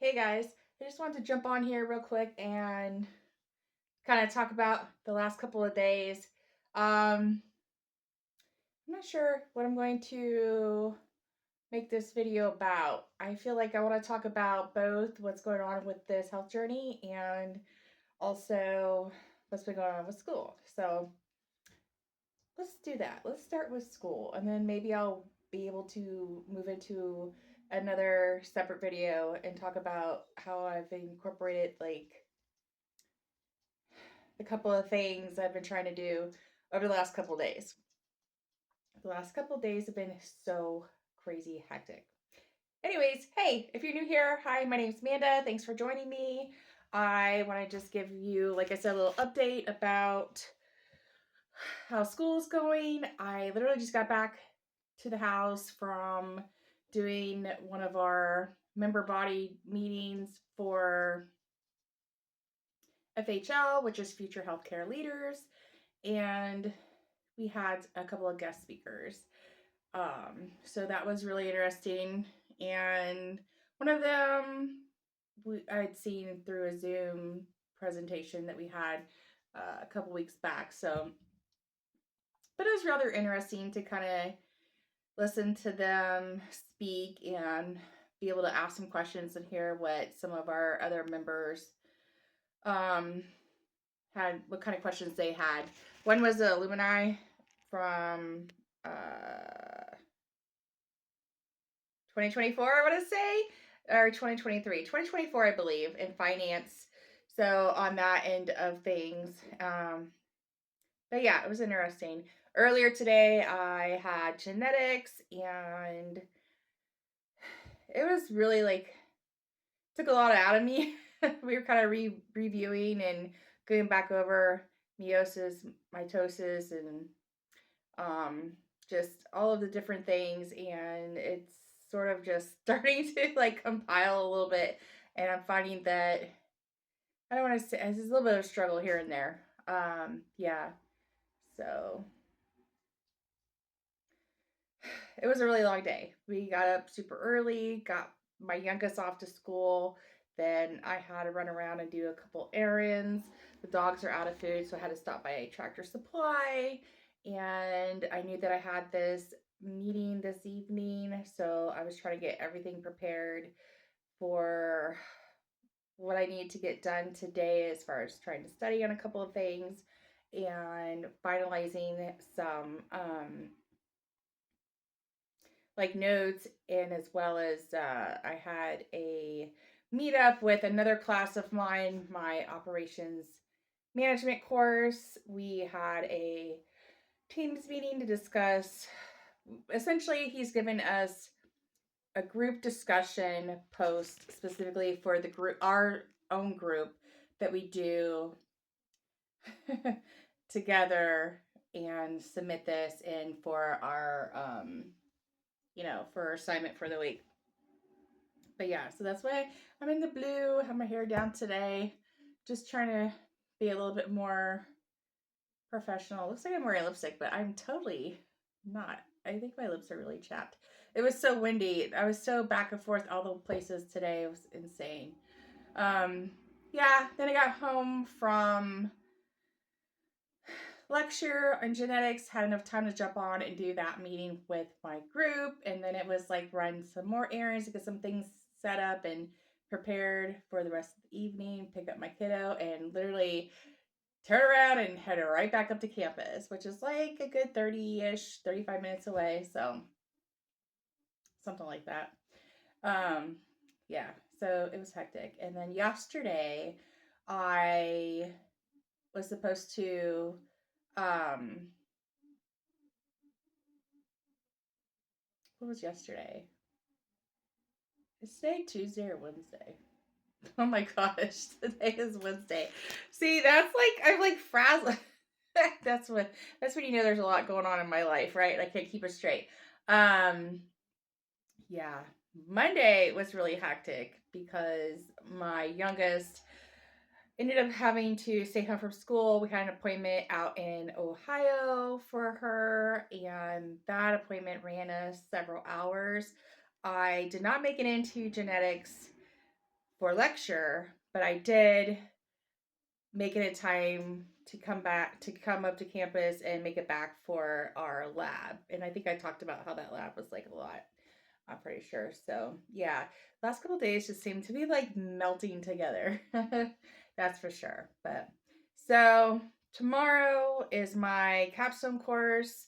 Hey guys, I just wanted to jump on here real quick and kind of talk about the last couple of days. I'm not sure what I'm going to make this video about. I feel like I want to talk about both what's going on with this health journey and also what's been going on with school. So let's do that. Let's start with school and then maybe I'll be able to move into another separate video and talk about how I've incorporated like a couple of things I've been trying to do over the last couple of days. The last couple of days have been so crazy hectic. Anyways, hey, if you're new here, hi, my name's Amanda. Thanks for joining me. I want to just give you, like I said, a little update about how school's going. I literally just got back to the house from doing one of our member body meetings for FHL, which is Future Healthcare Leaders, and we had a couple of guest speakers. So that was really interesting. And one of them I'd seen through a Zoom presentation that we had a couple weeks back. So, but it was rather interesting to kind of listen to them speak and be able to ask some questions and hear what some of our other members um, had, what kind of questions they had. One was the alumni from 2024, I want to say, or 2023, 2024, I believe, in finance. So on that end of things. But yeah, it was interesting. Earlier today, I had genetics, and it was really like, took a lot out of me. We were kind of reviewing and going back over meiosis, mitosis, and just all of the different things, and it's sort of just starting to like compile a little bit, and I'm finding that I don't want to say it's a little bit of a struggle here and there. Yeah, so it was a really long day. We got up super early, got my youngest off to school. Then I had to run around and do a couple errands. The dogs are out of food, so I had to stop by Tractor Supply. And I knew that I had this meeting this evening, so I was trying to get everything prepared for what I need to get done today as far as trying to study on a couple of things and finalizing some like notes, and as well as I had a meetup with another class of mine, my operations management course. We had a teams meeting to discuss. Essentially, he's given us a group discussion post specifically for the group, our own group that we do together, and submit this in for our for our assignment for the week. But yeah, so that's why I'm in the blue, have my hair down today, just trying to be a little bit more professional. Looks like I'm wearing lipstick, but I'm totally not. I think my lips are really chapped. It was so windy. I was so back and forth all the places today. It was insane. Yeah, then I got home from lecture on genetics, had enough time to jump on and do that meeting with my group, and then it was like run some more errands to get some things set up and prepared for the rest of the evening, pick up my kiddo, and literally turn around and head right back up to campus, which is like a good 30-ish 35 minutes away, so something like that. Yeah, so it was hectic. And then yesterday I was supposed to what was yesterday? Is today Tuesday or Wednesday? Oh my gosh, today is Wednesday. See, that's like I'm like frazzled. that's when you know there's a lot going on in my life, right? I can't keep it straight. Um, yeah, Monday was really hectic because my youngest ended up having to stay home from school. We had an appointment out in Ohio for her, and that appointment ran us several hours. I did not make it into genetics for lecture, but I did make it a time to come up to campus and make it back for our lab. And I think I talked about how that lab was like a lot. I'm pretty sure. So yeah, last couple days just seem to be like melting together. That's for sure. But so tomorrow is my capstone course.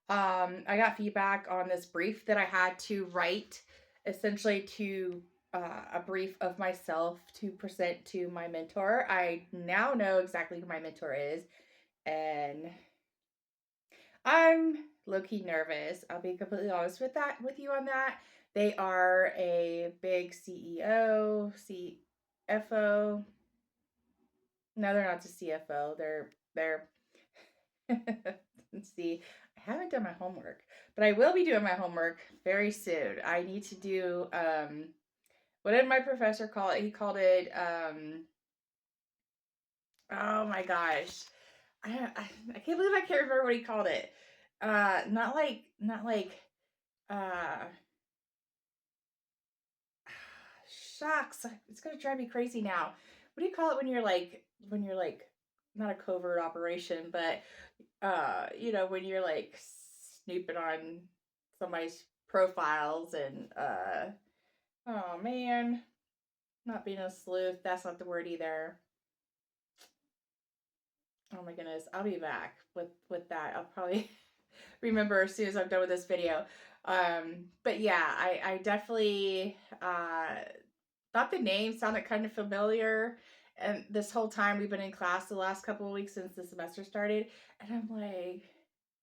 I got feedback on this brief that I had to write, essentially to a brief of myself to present to my mentor. I now know exactly who my mentor is, and I'm low key nervous. I'll be completely honest with you on that. They are a big CEO, CFO. No, they're not the CFO. They're let's see. I haven't done my homework, but I will be doing my homework very soon. I need to do what did my professor call it? He called it oh my gosh. I can't believe I can't remember what he called it. Not like uh shucks. It's gonna drive me crazy now. What do you call it when you're like not a covert operation, but when you're like snooping on somebody's profiles and oh man, not being a sleuth, that's not the word either. Oh my goodness, I'll be back with that. I'll probably remember as soon as I'm done with this video. But yeah, I definitely thought the name sounded kind of familiar. And this whole time we've been in class the last couple of weeks since the semester started, and I'm like,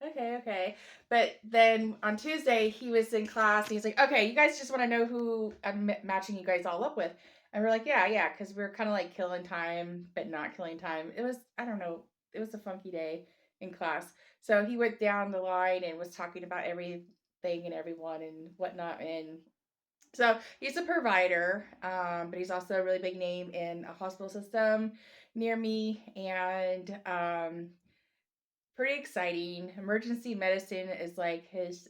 okay. But then on Tuesday he was in class and he's like, okay, you guys just want to know who I'm matching you guys all up with. And we're like, yeah, because we're kind of like killing time, but not killing time. It was, I don't know, it was a funky day in class. So he went down the line and was talking about everything and everyone and whatnot. And so he's a provider, but he's also a really big name in a hospital system near me. And pretty exciting. Emergency medicine is like his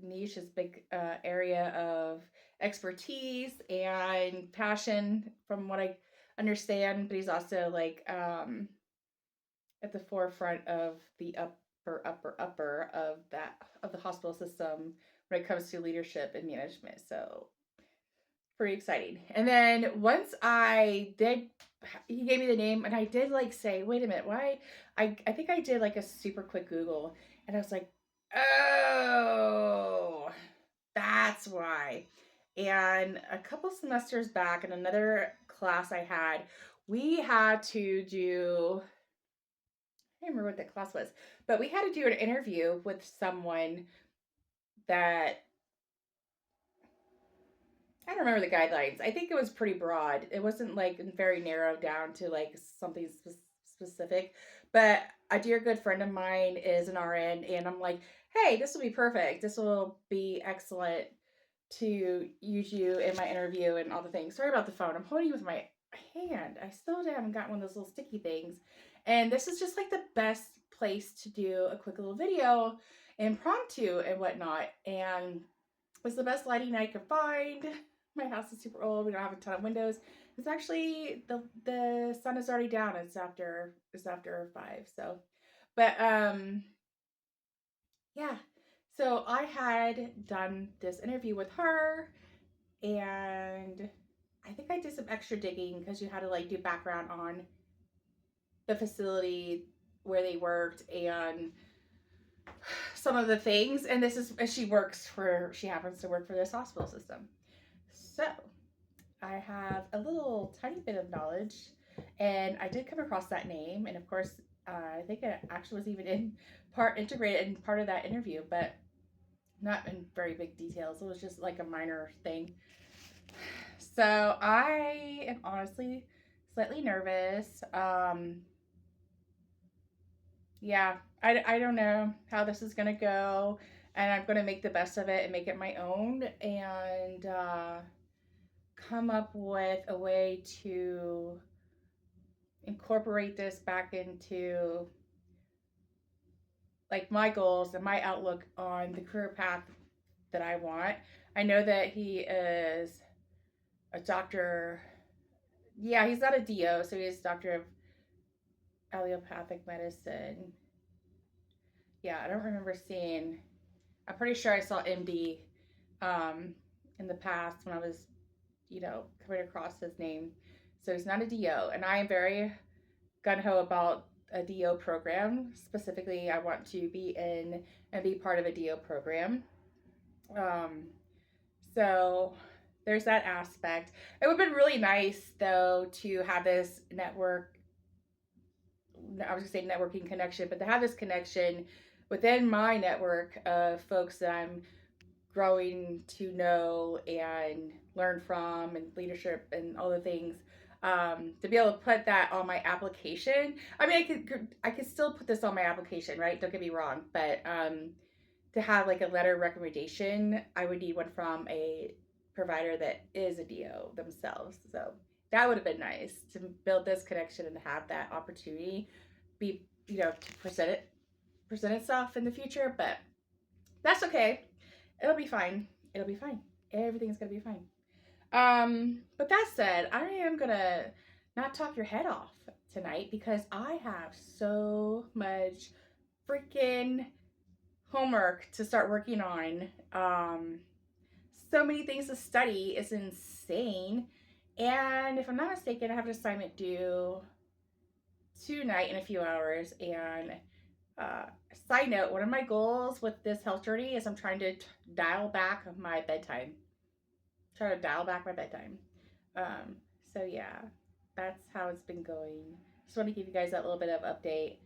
niche, his big area of expertise and passion, from what I understand. But he's also like at the forefront of the upper of the hospital system when it comes to leadership and management. So pretty exciting. And then once I did, he gave me the name, and I did like say, wait a minute, why? I think I did like a super quick Google, and I was like, oh, that's why. And a couple semesters back in another class I had, we had to do, I don't remember what that class was, but we had to do an interview with someone that I don't remember the guidelines. I think it was pretty broad. It wasn't like very narrowed down to like something specific. But a dear good friend of mine is an RN, and I'm like, hey, this will be perfect. This will be excellent to use you in my interview and all the things. Sorry about the phone. I'm holding you with my hand. I still haven't got one of those little sticky things. And this is just like the best place to do a quick little video impromptu and whatnot. And it was the best lighting I could find. My house is super old. We don't have a ton of windows. It's actually the sun is already down. It's after 5. So, but yeah. So I had done this interview with her, and I think I did some extra digging because you had to like do background on the facility where they worked and some of the things. And this is she happens to work for this hospital system. So I have a little tiny bit of knowledge, and I did come across that name, and of course, I think it actually was even integrated in part of that interview, but not in very big details. It was just like a minor thing. So I am honestly slightly nervous. Yeah, I don't know how this is gonna go, and I'm gonna make the best of it and make it my own, and come up with a way to incorporate this back into like my goals and my outlook on the career path that I want. I know that he is a doctor. Yeah, he's not a DO, so he's doctor of allopathic medicine. Yeah, I don't remember seeing. I'm pretty sure I saw MD um, in the past when I was, coming across his name. So he's not a DO, and I am very gun ho about a DO program. Specifically, I want to be in and be part of a DO program. Um, so there's that aspect. It would have been really nice though to have this network. I was gonna say networking connection, but to have this connection within my network of folks that I'm growing to know and learn from, and leadership and all the things, to be able to put that on my application. I mean, I could still put this on my application, right? Don't get me wrong, but to have like a letter of recommendation, I would need one from a provider that is a DO themselves. So that would have been nice to build this connection and have that opportunity be, to present itself in the future. But that's okay. It'll be fine. It'll be fine. Everything's gonna be fine. But that said, I am gonna not talk your head off tonight because I have so much freaking homework to start working on. So many things to study. It's insane. And if I'm not mistaken, I have an assignment due tonight in a few hours. And side note, one of my goals with this health journey is I'm trying to dial back my bedtime. Try to dial back my bedtime. So yeah, that's how it's been going. Just want to give you guys that little bit of update.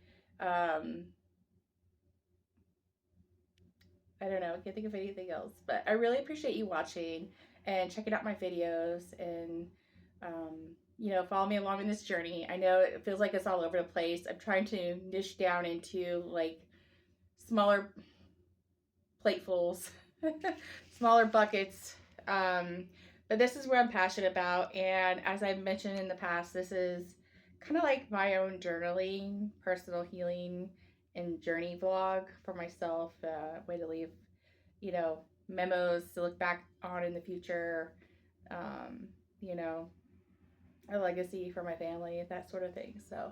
I don't know, I can't think of anything else, but I really appreciate you watching and checking out my videos and, follow me along in this journey. I know it feels like it's all over the place. I'm trying to niche down into like smaller platefuls, smaller buckets. But this is what I'm passionate about. And as I've mentioned in the past, this is kind of like my own journaling, personal healing, and journey vlog for myself. Way to leave, memos to look back on in the future. Um, you know, a legacy for my family, that sort of thing. So,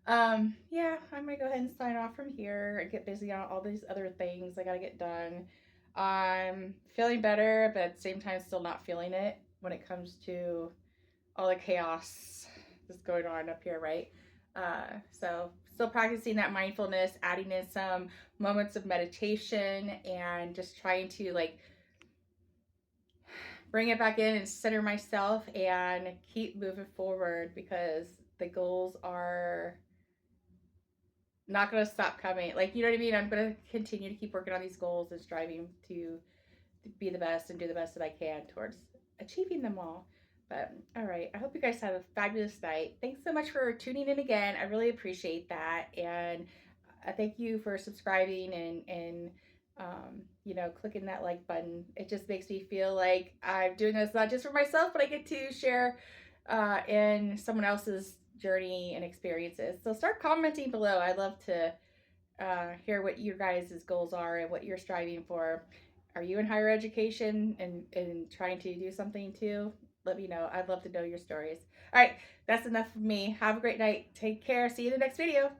yeah, I'm gonna go ahead and sign off from here and get busy on all these other things I gotta get done. I'm feeling better, but at the same time, still not feeling it when it comes to all the chaos that's going on up here, right? So still practicing that mindfulness, adding in some moments of meditation, and just trying to like bring it back in and center myself and keep moving forward because the goals are not going to stop coming. Like, you know what I mean? I'm going to continue to keep working on these goals and striving to be the best and do the best that I can towards achieving them all. But all right, I hope you guys have a fabulous night. Thanks so much for tuning in again. I really appreciate that, and I thank you for subscribing and clicking that like button. It just makes me feel like I'm doing this not just for myself, but I get to share in someone else's journey and experiences. So start commenting below. I'd love to hear what your guys' goals are and what you're striving for. Are you in higher education and trying to do something too? Let me know. I'd love to know your stories. All right, that's enough of me. Have a great night. Take care. See you in the next video.